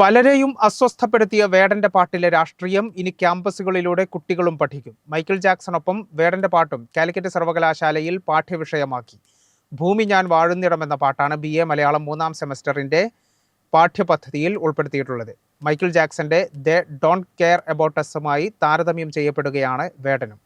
പലരെയും അസ്വസ്ഥപ്പെടുത്തിയ വേടന്റെ പാട്ടിലെ രാഷ്ട്രീയം ഇനി ക്യാമ്പസുകളിലൂടെ കുട്ടികളും പഠിക്കും. മൈക്കിൾ ജാക്സണൊപ്പം വേടന്റെ പാട്ടും കാലിക്കറ്റ് സർവകലാശാലയിൽ പാഠ്യവിഷയമാക്കി. ഭൂമി ഞാൻ വാഴുന്നിടം എന്ന പാട്ടാണ് BA മലയാളം 3ാം സെമസ്റ്ററിന്റെ പാഠ്യപദ്ധതിയിൽ ഉൾപ്പെടുത്തിയിട്ടുള്ളത്. മൈക്കിൾ ജാക്സന്റെ ദേ ഡോണ്ട് കെയർ അബൌട്ട് അസുമായി താരതമ്യം ചെയ്യപ്പെടുകയാണ് വേടനും.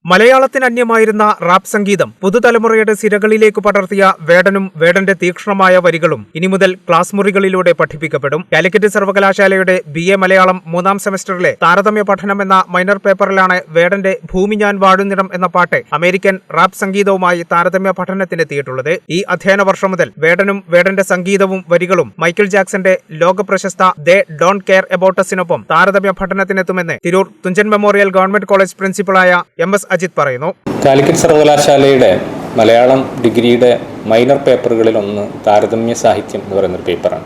മലയാളത്തിന് അന്യമായിരുന്ന റാപ്പ് സംഗീതം പുതുതലമുറയുടെ സിരകളിലേക്ക് പടർത്തിയ വേടനും വേടന്റെ തീക്ഷ്ണമായ വരികളും ഇനി മുതൽ ക്ലാസ് മുറികളിലൂടെ പഠിപ്പിക്കപ്പെടും. കാലിക്കറ്റ് സർവകലാശാലയുടെ BA മലയാളം 3ാം സെമസ്റ്ററിലെ താരതമ്യ പഠനം എന്ന മൈനർ പേപ്പറിലാണ് വേടന്റെ ഭൂമി ഞാൻ വാഴുന്നിടം എന്ന പാട്ട് അമേരിക്കൻ റാപ്പ് സംഗീതവുമായി താരതമ്യ പഠനത്തിനെത്തിയിട്ടുള്ളത്. ഈ അധ്യയന വർഷം മുതൽ വേടനും വേടന്റെ സംഗീതവും വരികളും മൈക്കിൾ ജാക്സന്റെ ലോകപ്രശസ്ത ദേ ഡോണ്ട് കെയർ അബൌട്ട് അസിനൊപ്പം താരതമ്യ പഠനത്തിനെത്തുമെന്ന് Tirur Thunchan memorial government college പ്രിൻസിപ്പളായ MS അജിത് പറയുന്നു. കാലിക്കറ്റ് സർവകലാശാലയുടെ മലയാളം ഡിഗ്രിയുടെ മൈനർ പേപ്പറുകളിൽ ഒന്ന് താരതമ്യ സാഹിത്യം എന്ന് പറയുന്നൊരു പേപ്പറാണ്.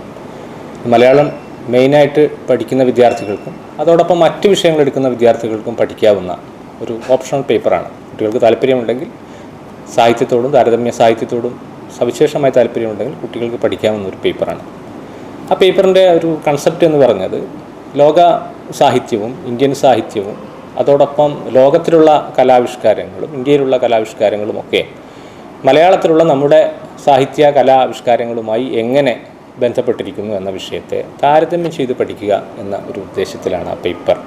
മലയാളം മെയിനായിട്ട് പഠിക്കുന്ന വിദ്യാർത്ഥികൾക്കും അതോടൊപ്പം മറ്റ് വിഷയങ്ങൾ എടുക്കുന്ന വിദ്യാർത്ഥികൾക്കും പഠിക്കാവുന്ന ഒരു ഓപ്ഷണൽ പേപ്പറാണ്. കുട്ടികൾക്ക് താല്പര്യമുണ്ടെങ്കിൽ സാഹിത്യത്തോടും താരതമ്യ സാഹിത്യത്തോടും സവിശേഷമായ താല്പര്യമുണ്ടെങ്കിൽ കുട്ടികൾക്ക് പഠിക്കാവുന്ന ഒരു പേപ്പറാണ്. ആ പേപ്പറിൻ്റെ ഒരു കൺസെപ്റ്റ് എന്ന് പറഞ്ഞത് ലോക സാഹിത്യവും ഇന്ത്യൻ സാഹിത്യവും അതോടൊപ്പം ലോകത്തിലുള്ള കലാവിഷ്കാരങ്ങളും ഇന്ത്യയിലുള്ള കലാവിഷ്കാരങ്ങളും ഒക്കെ മലയാളത്തിലുള്ള നമ്മുടെ സാഹിത്യ കലാവിഷ്കാരങ്ങളുമായി എങ്ങനെ ബന്ധപ്പെട്ടിരിക്കുന്നു എന്ന വിഷയത്തെ താരതമ്യം ചെയ്ത് പഠിക്കുക എന്ന ഒരു ഉദ്ദേശത്തിലാണ് ആ പേപ്പർ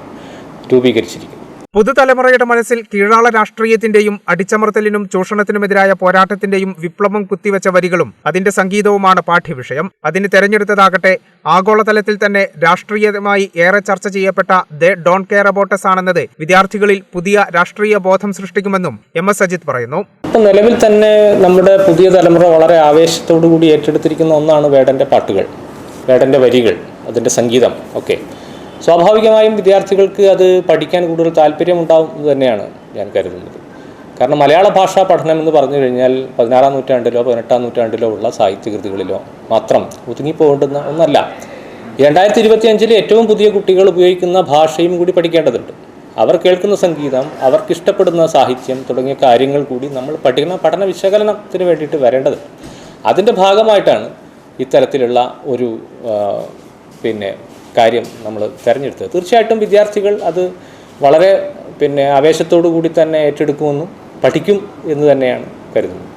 രൂപീകരിച്ചിരിക്കുന്നത്. പുതുതലമുറയുടെ മനസ്സിൽ കീഴാള രാഷ്ട്രീയത്തിന്റെയും അടിച്ചമർത്തലിനും ചൂഷണത്തിനുമെതിരായ പോരാട്ടത്തിന്റെയും വിപ്ലവം കുത്തിവെച്ച വരികളും അതിന്റെ സംഗീതവുമാണ് പാഠ്യവിഷയം. അതിന് തെരഞ്ഞെടുത്തതാകട്ടെ ആഗോളതലത്തിൽ തന്നെ രാഷ്ട്രീയമായി ഏറെ ചർച്ച ചെയ്യപ്പെട്ട they don't care about us ആണെന്നത് വിദ്യാർത്ഥികളിൽ പുതിയ രാഷ്ട്രീയ ബോധം സൃഷ്ടിക്കുമെന്നും MS അജിത് പറയുന്നു. നിലവിൽ തന്നെ നമ്മുടെ പുതിയ തലമുറ വളരെ ആവേശത്തോടു കൂടി ഏറ്റെടുത്തിരിക്കുന്ന ഒന്നാണ് വേടന്റെ പാട്ടുകൾ, വേടന്റെ വരികൾ, അതിന്റെ സംഗീതം ഒക്കെ. സ്വാഭാവികമായും വിദ്യാർത്ഥികൾക്ക് അത് പഠിക്കാൻ കൂടുതൽ താല്പര്യമുണ്ടാവും എന്ന് തന്നെയാണ് ഞാൻ കരുതുന്നത്. കാരണം മലയാള ഭാഷാ പഠനം എന്ന് പറഞ്ഞു കഴിഞ്ഞാൽ 16ാം നൂറ്റാണ്ടിലോ 18ാം നൂറ്റാണ്ടിലോ ഉള്ള സാഹിത്യകൃതികളിലോ മാത്രം ഒതുങ്ങിപ്പോകേണ്ടുന്ന ഒന്നല്ല. 2025 ഏറ്റവും പുതിയ കുട്ടികൾ ഉപയോഗിക്കുന്ന ഭാഷയും കൂടി പഠിക്കേണ്ടതുണ്ട്. അവർ കേൾക്കുന്ന സംഗീതം, അവർക്കിഷ്ടപ്പെടുന്ന സാഹിത്യം തുടങ്ങിയ കാര്യങ്ങൾ കൂടി നമ്മൾ പഠന വിശകലനത്തിന് വേണ്ടിയിട്ട് വരേണ്ടത്. അതിൻ്റെ ഭാഗമായിട്ടാണ് ഇത്തരത്തിലുള്ള ഒരു കാര്യം നമ്മൾ തിരഞ്ഞെടുത്തത്. തീർച്ചയായിട്ടും വിദ്യാർത്ഥികൾ അത് വളരെ ആവേശത്തോടു കൂടി തന്നെ ഏറ്റെടുക്കുമെന്നും പഠിക്കും എന്ന് തന്നെയാണ് കരുതുന്നത്.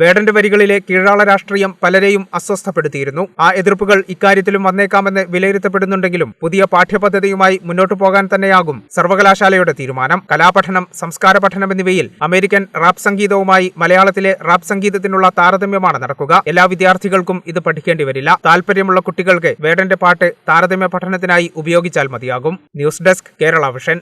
വേടന്റെ വരികളിലെ കീഴാള രാഷ്ട്രീയം പലരെയും അസ്വസ്ഥപ്പെടുത്തിയിരുന്നു. ആ എതിർപ്പുകൾ ഇക്കാര്യത്തിലും വന്നേക്കാമെന്ന് വിലയിരുത്തപ്പെടുന്നുണ്ടെങ്കിലും പുതിയ പാഠ്യപദ്ധതിയുമായി മുന്നോട്ടു പോകാൻ തന്നെയാകും സർവകലാശാലയുടെ തീരുമാനം. കലാപഠനം, സംസ്കാര പഠനം എന്നിവയിൽ അമേരിക്കൻ റാപ്പ് സംഗീതവുമായി മലയാളത്തിലെ റാപ്പ് സംഗീതത്തിനുള്ള താരതമ്യമാണ് നടക്കുക. എല്ലാ വിദ്യാർത്ഥികൾക്കും ഇത് പഠിക്കേണ്ടി വരില്ല. താല്പര്യമുള്ള കുട്ടികൾക്ക് വേടന്റെ പാട്ട് താരതമ്യ പഠനത്തിനായി ഉപയോഗിച്ചാൽ മതിയാകും. News desk, Kerala vision.